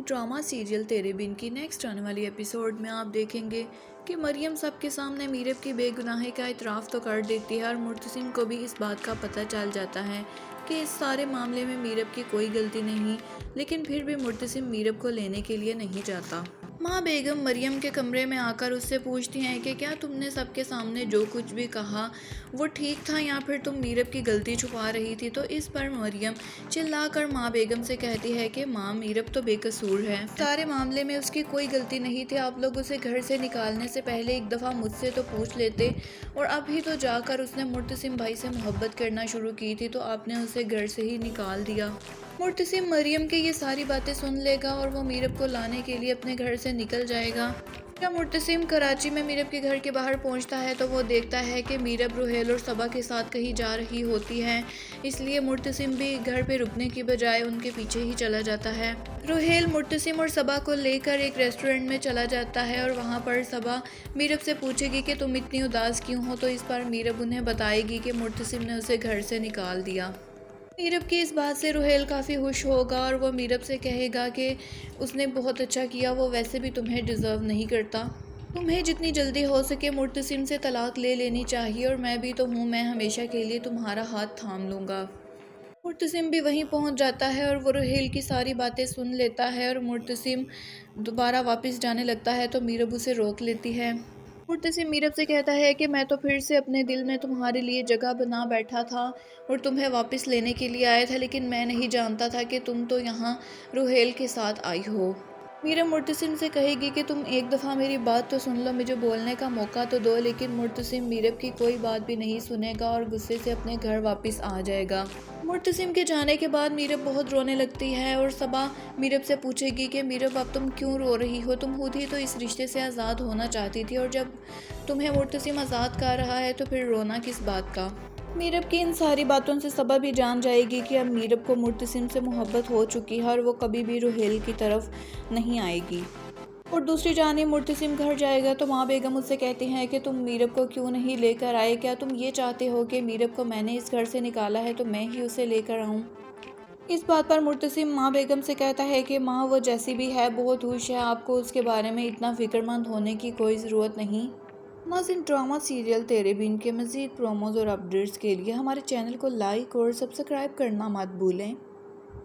Drama serial तेरे बिन की next आने वाली एपिसोड में आप देखेंगे कि मरियम सबके सामने मीरब की बेगुनाही का इतराफ़ तो कर देती है और मुर्तसिम को भी इस बात का पता चल जाता है कि इस सारे मामले में मीरब की कोई गलती नहीं, लेकिन फिर भी मुर्तसिम मीरब को लेने के लिए नहीं जाता। माँ बेगम मरियम के कमरे में आकर उससे पूछती हैं कि क्या तुमने सबके सामने जो कुछ भी कहा वो ठीक था या फिर तुम मीरब की गलती छुपा रही थी। तो इस पर मरियम चिल्लाकर माँ बेगम से कहती है कि माँ मीरब तो बेकसूर है, सारे मामले में उसकी कोई गलती नहीं थी। आप लोग उसे घर से निकालने से पहले एक दफ़ा मुझसे तो पूछ लेते, और अभी तो जाकर उसने मुर्तसिम भाई से मोहब्बत करना शुरू की थी तो आपने उसे घर से ही निकाल दिया। मुर्तसिम मरियम के ये सारी बातें सुन लेगा और वो मीरब को लाने के लिए अपने घर से निकल जाएगा। जब मुर्तसिम कराची में मीरब के घर के बाहर पहुंचता है तो वो देखता है कि मीरब रुहेल और सबा के साथ कहीं जा रही होती है, इसलिए मुर्तसिम भी घर पे रुकने की बजाय उनके पीछे ही चला जाता है। रुहेल मुर्तसिम और सबा को लेकर एक रेस्टोरेंट में चला जाता है और वहाँ पर सबा मीरब से पूछेगी कि तुम इतनी उदास क्यों हो, तो इस पर मीरब उन्हें बताएगी कि मुर्तसिम ने उसे घर से निकाल दिया। मीरब की इस बात से रुहेल काफ़ी खुश होगा और वो मीरब से कहेगा कि उसने बहुत अच्छा किया, वो वैसे भी तुम्हें डिज़र्व नहीं करता। तुम्हें जितनी जल्दी हो सके मुर्तसिम से तलाक ले लेनी चाहिए, और मैं भी तो हूँ, मैं हमेशा के लिए तुम्हारा हाथ थाम लूँगा। मुर्तसिम भी वहीं पहुँच जाता है और वो रुहेल की सारी बातें सुन लेता है और मुर्तसिम दोबारा वापस जाने लगता है तो मीरब उसे रोक लेती है। मुर्तसिम मीरब से कहता है कि मैं तो फिर से अपने दिल में तुम्हारे लिए जगह बना बैठा था और तुम्हें वापस लेने के लिए आया था, लेकिन मैं नहीं जानता था कि तुम तो यहाँ रुहेल के साथ आई हो। मीरब मुर्तसिम से कहेगी कि तुम एक दफ़ा मेरी बात तो सुन लो, मुझे बोलने का मौका तो दो, लेकिन मुर्तसिम मीरब की कोई बात भी नहीं सुनेगा और गुस्से से अपने घर वापस आ जाएगा। मुर्तसिम के जाने के बाद मीरब बहुत रोने लगती है और सबा मीरब से पूछेगी कि मीरब अब तुम क्यों रो रही हो, तुम खुद ही तो इस रिश्ते से आज़ाद होना चाहती थी, और जब तुम्हें मुर्तसिम आज़ाद कर रहा है तो फिर रोना किस बात का। मीरब की इन सारी बातों से सबा भी जान जाएगी कि अब मीरब को मुर्तसिम से मोहब्बत हो चुकी है और वो कभी भी रुहेल की तरफ नहीं आएगी। और दूसरी जानिब मुर्तसिम घर जाएगा तो माँ बेगम उससे कहती हैं कि तुम मीरब को क्यों नहीं लेकर आए, क्या तुम ये चाहते हो कि मीरब को मैंने इस घर से निकाला है तो मैं ही उसे लेकर आऊँ। इस बात पर मुर्तसिम माँ बेगम से कहता है कि माँ वो जैसी भी है बहुत खुश है, आपको उसके बारे में इतना फिक्रमंद होने की कोई ज़रूरत नहीं। नाज़रीन, ड्रामा सीरियल तेरे बिन के मज़ीद प्रोमोज़ और अपडेट्स के लिए हमारे चैनल को लाइक और सब्सक्राइब करना मत भूलें।